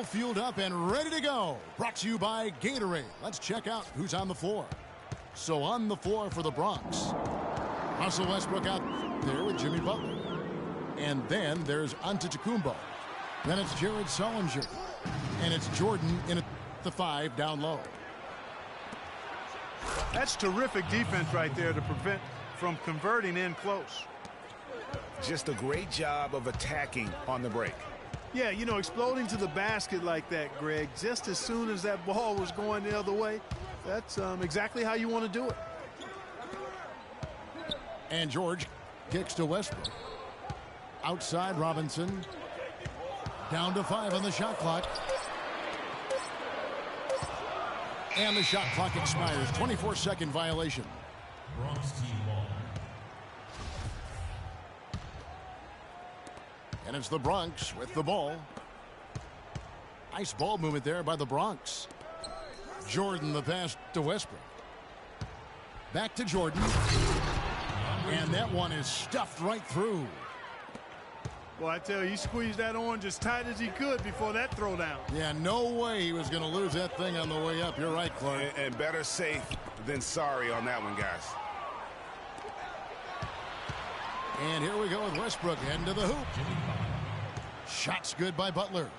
all fueled up and ready to go. Brought to you by Gatorade. Let's check out who's on the floor. So on the floor for the Bronx, Russell Westbrook out there with Jimmy Butler. And then there's Antetokounmpo. Then it's Jared Sullinger. And it's Jordan in at the 5 down low. That's terrific defense right there to prevent from converting in close. Just a great job of attacking on the break. Yeah, you know, exploding to the basket like that, Greg, just as soon as that ball was going the other way, that's exactly how you want to do it. And George kicks to Westbrook. Outside Robinson. Down to 5 on the shot clock. And the shot clock expires. 24-second violation. Bronx team ball. And it's the Bronx with the ball. Nice ball movement there by the Bronx. Jordan the pass to Westbrook. Back to Jordan. And that one is stuffed right through. Well, I tell you, he squeezed that orange as tight as he could before that throwdown. Yeah, no way he was going to lose that thing on the way up. You're right, Clark. And better safe than sorry on that one, guys. And here we go with Westbrook heading to the hoop. Shots good by Butler.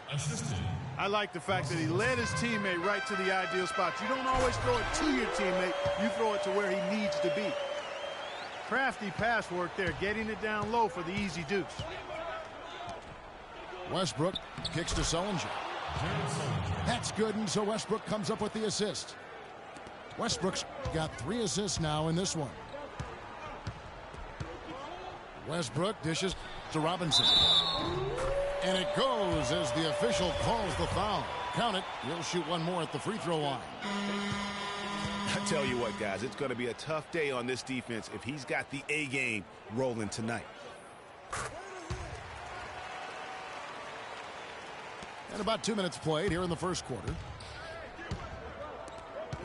I like the fact that he led his teammate right to the ideal spot. You don't always throw it to your teammate. You throw it to where he needs to be. Crafty pass work there, getting it down low for the easy deuce. Westbrook kicks to Sullinger. That's good, and so Westbrook comes up with the assist. Westbrook's got 3 assists now in this one. Westbrook dishes to Robinson. And it goes as the official calls the foul. Count it. He'll shoot one more at the free throw line. I tell you what, guys, it's going to be a tough day on this defense if he's got the A game rolling tonight. And about 2 minutes played here in the first quarter.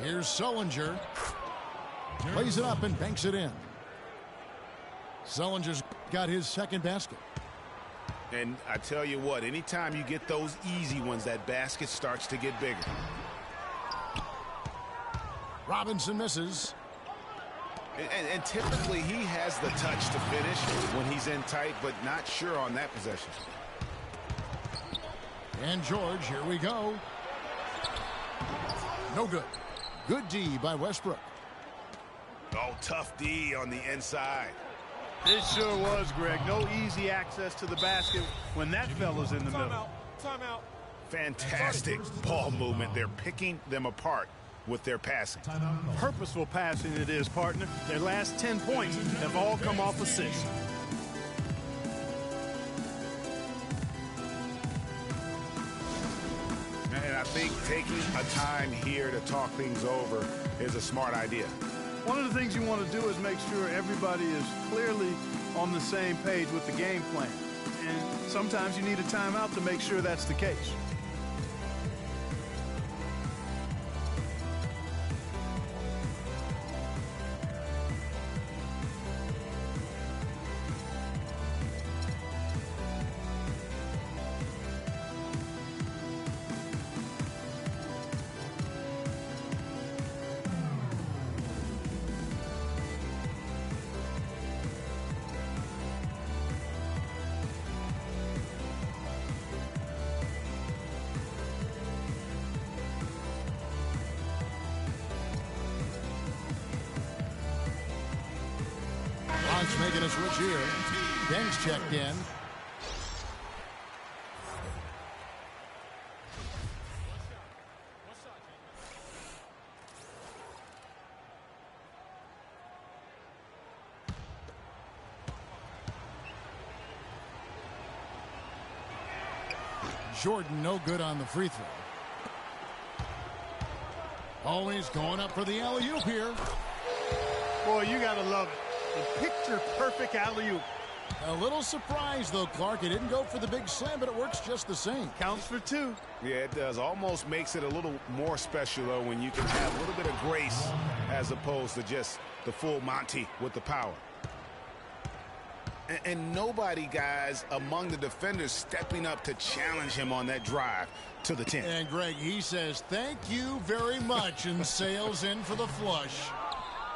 Here's Sullinger. Plays it up and banks it in. Sullinger's got his second basket. And I tell you what, anytime you get those easy ones, that basket starts to get bigger. Robinson misses. And typically he has the touch to finish when he's in tight, but not sure on that possession. And George, here we go. No good. Good D by Westbrook. Oh, tough D on the inside. It sure was, Greg. No easy access to the basket when that fella's in the middle. Timeout. Fantastic ball movement. They're picking them apart with their passing. Purposeful passing it is, partner. Their last 10 points have all come off assists. And I think taking a time here to talk things over is a smart idea. One of the things you want to do is make sure everybody is clearly on the same page with the game plan. And sometimes you need a timeout to make sure that's the case. Making a switch here. Deng's checked in. Jordan no good on the free throw. Always going up for the alley-oop here. Boy, you gotta love it. A picture-perfect alley-oop. A little surprised, though, Clark. It didn't go for the big slam, but it works just the same. Counts for 2. Yeah, it does. Almost makes it a little more special, though, when you can have a little bit of grace as opposed to just the full Monty with the power. And nobody, guys, among the defenders stepping up to challenge him on that drive. to the 10. And Greg, he says, thank you very much, and sails in for the flush.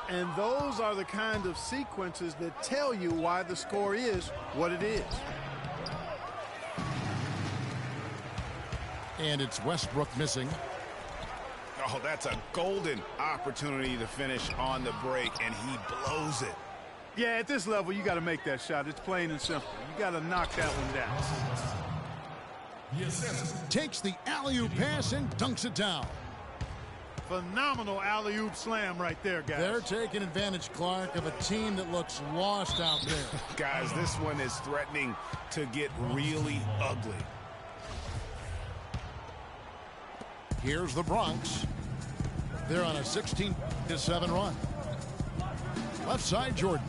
And those are the kind of sequences that tell you why the score is what it is. And it's Westbrook missing. Oh, that's a golden opportunity to finish on the break, and he blows it. Yeah, at this level, you got to make that shot. It's plain and simple. You got to knock that one down. Takes the alley-oop pass and dunks it down. Phenomenal alley-oop slam right there, guys. They're taking advantage, Clark, of a team that looks lost out there. Guys, this one is threatening to get really ugly. Here's the Bronx. They're on a 16-7 run. Left side, Jordan.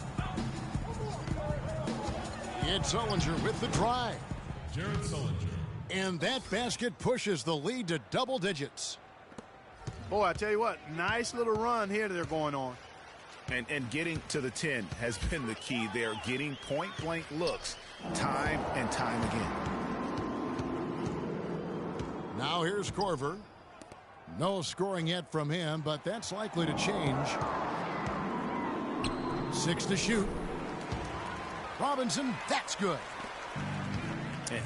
It's Sullinger with the drive. Jared Sullinger. And that basket pushes the lead to double digits. Boy, I tell you what, nice little run here they're going on. And getting to the 10 has been the key. They're getting point-blank looks time and time again. Now here's Corver. No scoring yet from him, but that's likely to change. 6 to shoot. Robinson, that's good.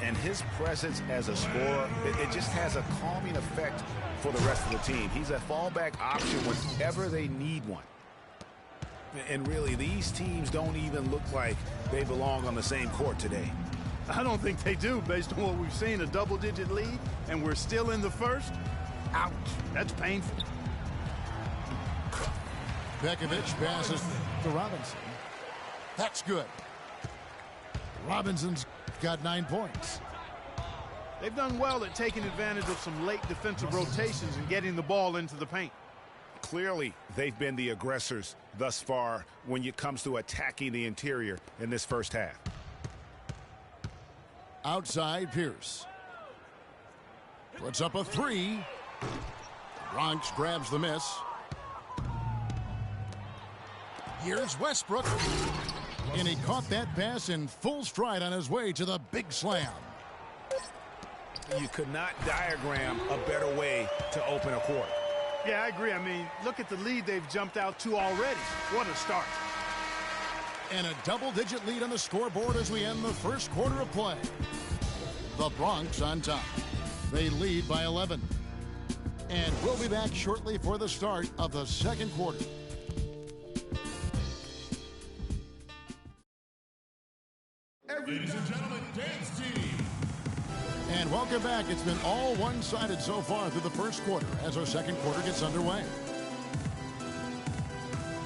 And his presence as a scorer, it just has a calming effect for the rest of the team. He's a fallback option whenever they need one. And really, these teams don't even look like they belong on the same court today. I don't think they do, based on what we've seen, a double-digit lead, and we're still in the first. Ouch. That's painful. Pekovic passes to Robinson. That's good. Robinson's got 9 points. They've done well at taking advantage of some late defensive rotations and getting the ball into the paint. Clearly, they've been the aggressors thus far when it comes to attacking the interior in this first half. Outside, Pierce. Puts up a 3. Bronx grabs the miss. Here's Westbrook. And he caught that pass in full stride on his way to the big slam. You could not diagram a better way to open a quarter. Yeah, I agree. I mean, look at the lead they've jumped out to already. What a start. And a double-digit lead on the scoreboard as we end the first quarter of play. The Bronx on top. They lead by 11. And we'll be back shortly for the start of the second quarter. Ladies and gentlemen, dance team. And welcome back. It's been all one-sided so far through the first quarter as our second quarter gets underway.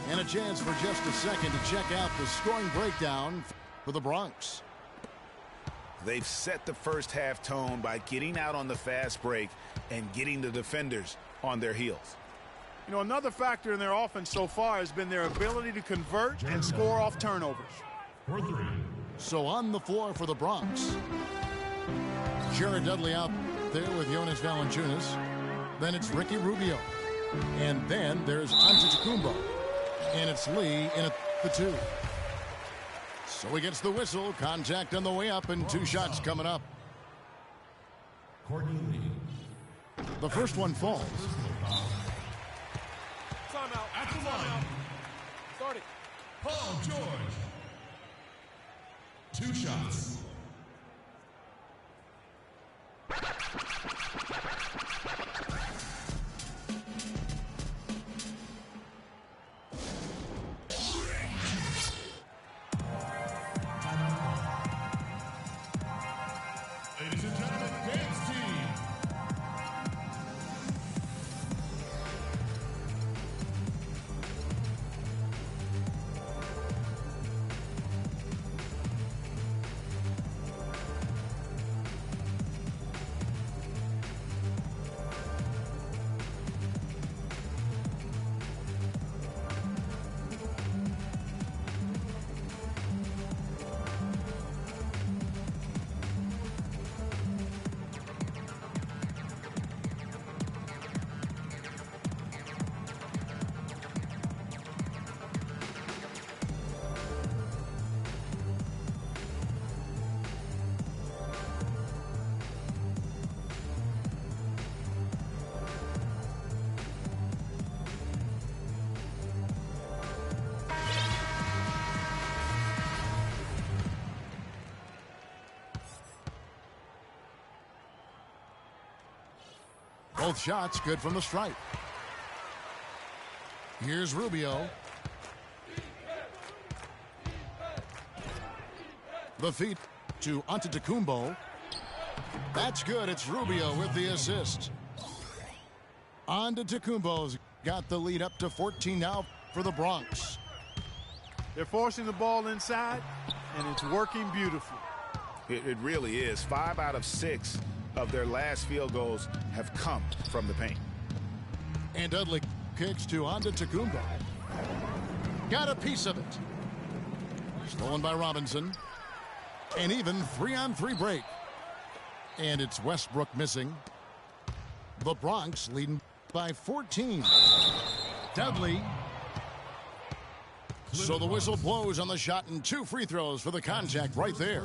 And a chance for just a second to check out the scoring breakdown for the Bronx. They've set the first half tone by getting out on the fast break and getting the defenders on their heels. You know, another factor in their offense so far has been their ability to convert and score off turnovers. For 3. So on the floor for the Bronx. Jared Dudley out there with Jonas Valanciunas. Then it's Ricky Rubio. And then there's Antetokounmpo. And it's Lee in at the 2. So he gets the whistle. Contact on the way up and 2 shots coming up. Courtney Lee. The first one falls. Timeout. At the line. Start it. Paul George. 2 shots. Ladies and gentlemen, dance team. Both shots good from the stripe. Here's Rubio. The feed to Antetokounmpo. That's good. It's Rubio with the assist. Antetokounmpo's got the lead up to 14 now for the Bronx. They're forcing the ball inside, and it's working beautifully. It really is. 5 out of 6 of their last field goals have come from the paint. And Dudley kicks to Antetokounmpo. Got a piece of it. Stolen by Robinson. An even 3-on-3 break. And it's Westbrook missing. The Bronx leading by 14. Dudley. So the whistle blows on the shot and 2 free throws for the contact right there.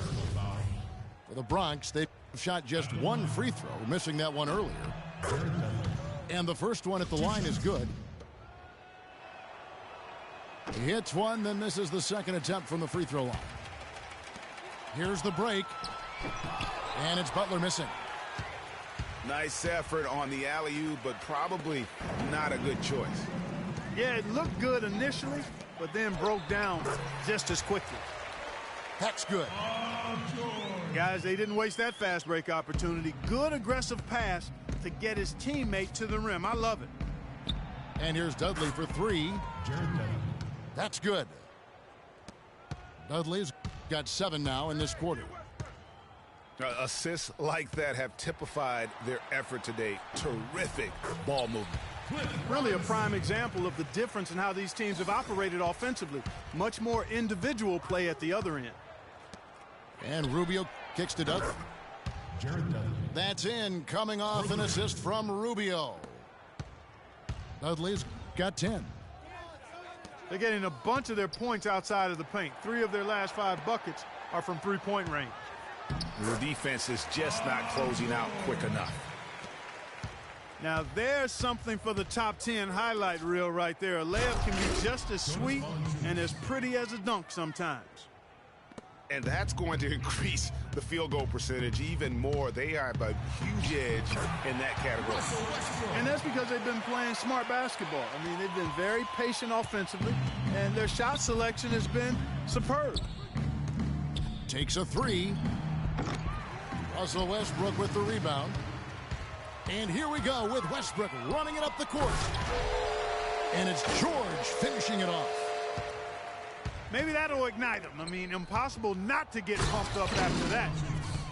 For the Bronx, they've shot just 1 free throw, missing that one earlier. And the first one at the line is good. He hits one, then misses the second attempt from the free throw line. Here's the break. And it's Butler missing. Nice effort on the alley-oop, but probably not a good choice. Yeah, it looked good initially, but then broke down just as quickly. That's good. Guys, they didn't waste that fast break opportunity. Good aggressive pass to get his teammate to the rim. I love it. And here's Dudley for 3. That's good. Dudley's got 7 now in this quarter. Assists like that have typified their effort today. Terrific ball movement. Really a prime example of the difference in how these teams have operated offensively. Much more individual play at the other end. And Rubio kicks to Dudley. That's in, coming off an assist from Rubio. Dudley's got 10. They're getting a bunch of their points outside of the paint. 3 of their last 5 buckets are from three-point range. The defense is just not closing out quick enough. Now there's something for the top 10 highlight reel right there. A layup can be just as sweet and as pretty as a dunk sometimes. And that's going to increase the field goal percentage even more. They have a huge edge in that category. And that's because they've been playing smart basketball. I mean, they've been very patient offensively, and their shot selection has been superb. Takes a 3. Russell Westbrook with the rebound. And here we go with Westbrook running it up the court. And it's George finishing it off. Maybe that'll ignite them. I mean, impossible not to get pumped up after that.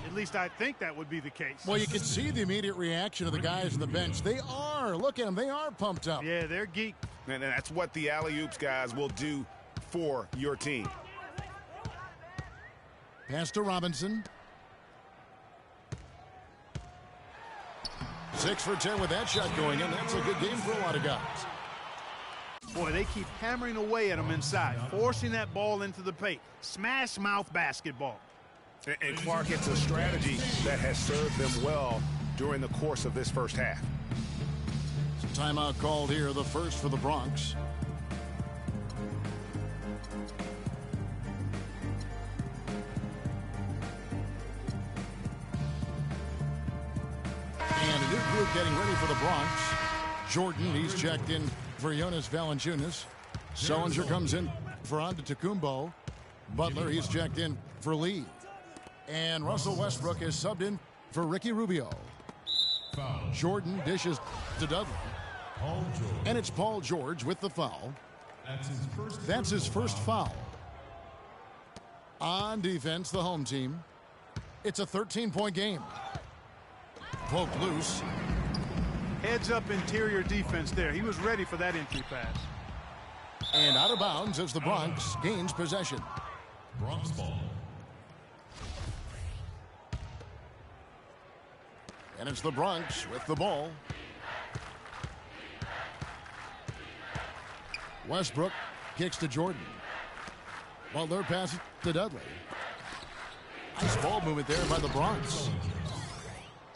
At least I think that would be the case. Well, you can see the immediate reaction of the guys on the bench. They are. Look at them. They are pumped up. Yeah, they're geeked. And that's what the alley-oops guys will do for your team. Pass to Robinson. 6 for 10 with that shot going in. That's a good game for a lot of guys. Boy, they keep hammering away at them inside, forcing that ball into the paint. Smash mouth basketball. And Clark, it's a strategy that has served them well during the course of this first half. It's a timeout called here, the first for the Bronx. And a new group getting ready for the Bronx. Jordan, he's checked in for Jonas Valanciunas. Sullinger comes in for Antetokounmpo. Butler, he's checked in for Lee. And Russell Westbrook is subbed in for Ricky Rubio. Jordan dishes to Dudley. And it's Paul George with the foul. That's his first foul. On defense, the home team. It's a 13-point game. Poked loose. Heads up interior defense there. He was ready for that entry pass. And out of bounds as the Bronx gains possession. Bronx ball. And it's the Bronx with the ball. Westbrook kicks to Jordan. Butler passes to Dudley. Nice ball movement there by the Bronx.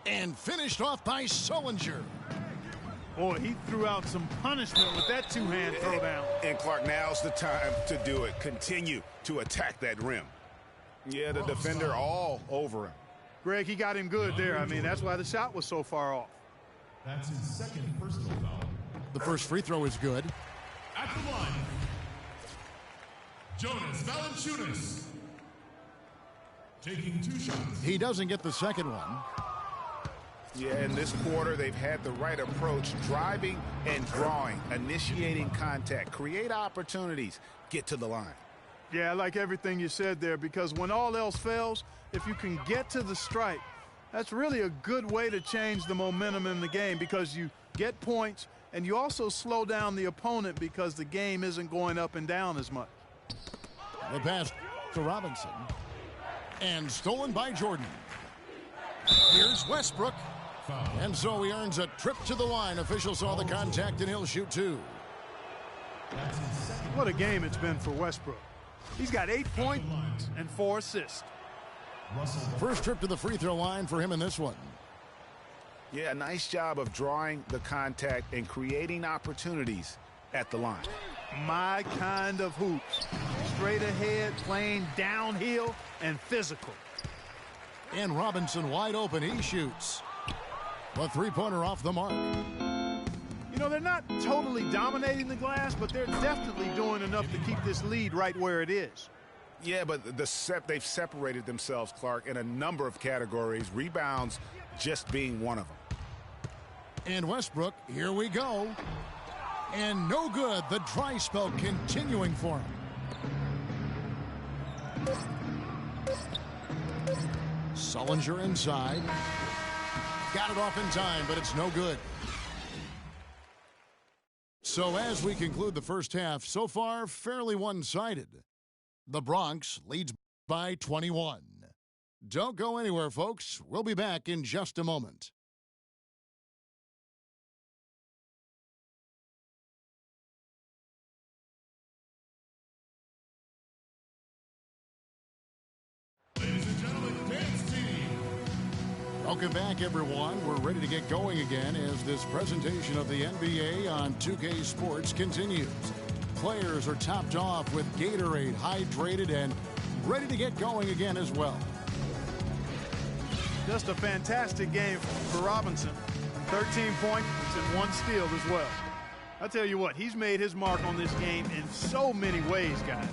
And finished off by Sullinger. Boy, he threw out some punishment with that two-hand throwdown. And Clark, now's the time to do it. Continue to attack that rim. Yeah, the defender all over him. Greg, he got him good there. I mean, that's why the shot was so far off. That's his second personal foul. The first free throw is good. At the line, Jonas Valanciunas. Taking 2 shots. He doesn't get the second one. Yeah, in this quarter, they've had the right approach, driving and drawing, initiating contact, create opportunities, get to the line. Yeah, I like everything you said there, because when all else fails, if you can get to the stripe, that's really a good way to change the momentum in the game, because you get points and you also slow down the opponent because the game isn't going up and down as much. The pass to Robinson. And stolen by Jordan. Here's Westbrook. Foul. And so he earns a trip to the line. Officials saw the contact, and he'll shoot 2. That's his second. What a game it's been for Westbrook. He's got 8 points and 4 assists. Russell. First trip to the free throw line for him in this one. Yeah, a nice job of drawing the contact and creating opportunities at the line. My kind of hoops. Straight ahead, playing downhill, and physical. And Robinson wide open. He shoots. A three-pointer off the mark. You know, they're not totally dominating the glass, but they're definitely doing enough to keep this lead right where it is. Yeah, but they've separated themselves, Clark, in a number of categories, rebounds just being one of them. And Westbrook, here we go. And no good. The dry spell continuing for him. Sullinger inside. Got it off in time, but it's no good. So as we conclude the first half, so far fairly one-sided. The Bronx leads by 21. Don't go anywhere, folks. We'll be back in just a moment. Ladies and gentlemen, dance team. Welcome back, everyone. We're ready to get going again as this presentation of the NBA on 2K Sports continues. Players are topped off with Gatorade, hydrated, and ready to get going again as well. Just a fantastic game for Robinson. 13 points and 1 steal as well. I tell you what, he's made his mark on this game in so many ways, guys.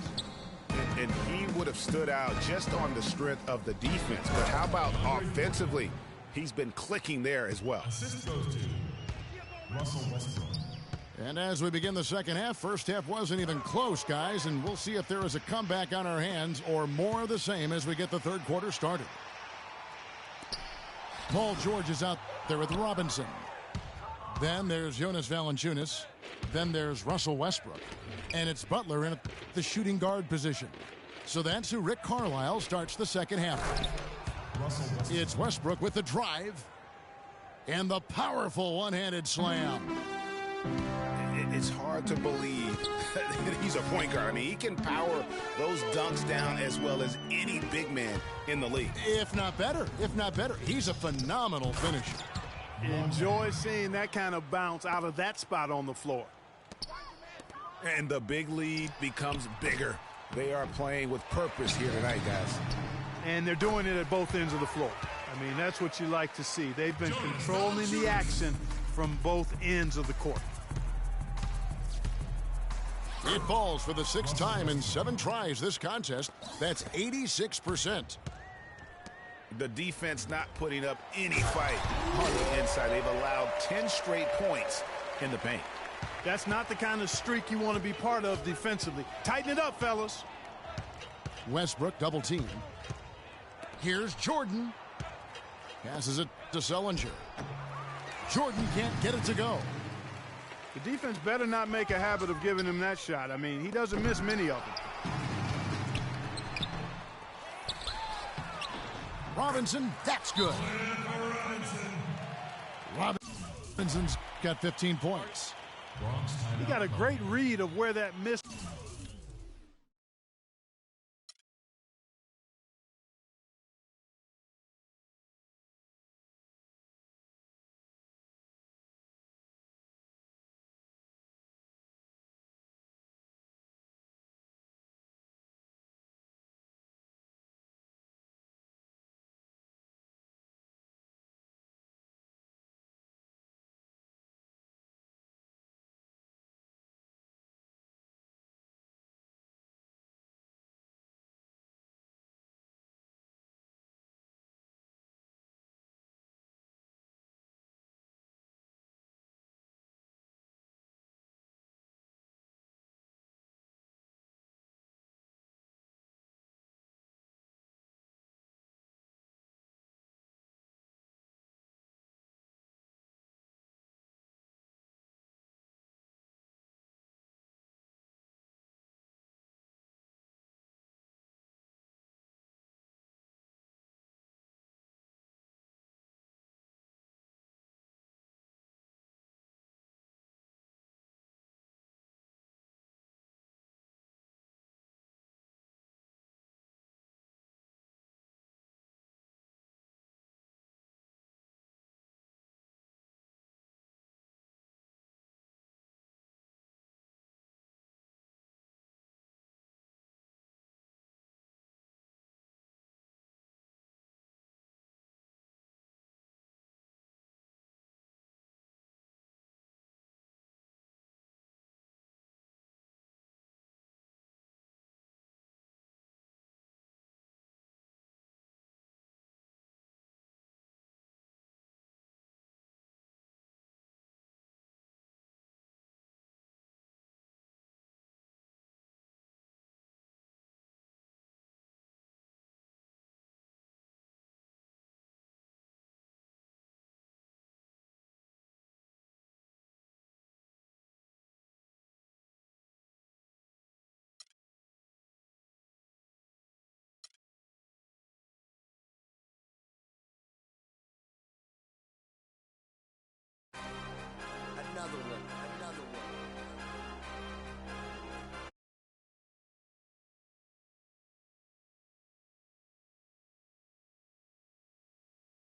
And he would have stood out just on the strength of the defense. But how about offensively? He's been clicking there as well. Assist goes to Russell Westbrook. And as we begin the second half, first half wasn't even close, guys, and we'll see if there is a comeback on our hands or more of the same as we get the third quarter started. Paul George is out there with Robinson. Then there's Jonas Valanciunas. Then there's Russell Westbrook. And it's Butler in the shooting guard position. So that's who Rick Carlisle starts the second half. It's Westbrook with the drive. And the powerful one-handed slam. It's hard to believe that he's a point guard. I mean, he can power those dunks down as well as any big man in the league. If not better. He's a phenomenal finisher. Enjoy seeing that kind of bounce out of that spot on the floor. And the big lead becomes bigger. They are playing with purpose here tonight, guys. And they're doing it at both ends of the floor. I mean, that's what you like to see. They've been controlling the action from both ends of the court. It falls for the 6th time in 7 tries this contest. That's 86%. The defense not putting up any fight on the inside. They've allowed 10 straight points in the paint. That's not the kind of streak you want to be part of defensively. Tighten it up, fellas. Westbrook double team. Here's Jordan. Passes it to Sullinger. Jordan can't get it to go. The defense better not make a habit of giving him that shot. I mean, he doesn't miss many of them. Robinson, that's good. Robinson's got 15 points. He got a great read of where that miss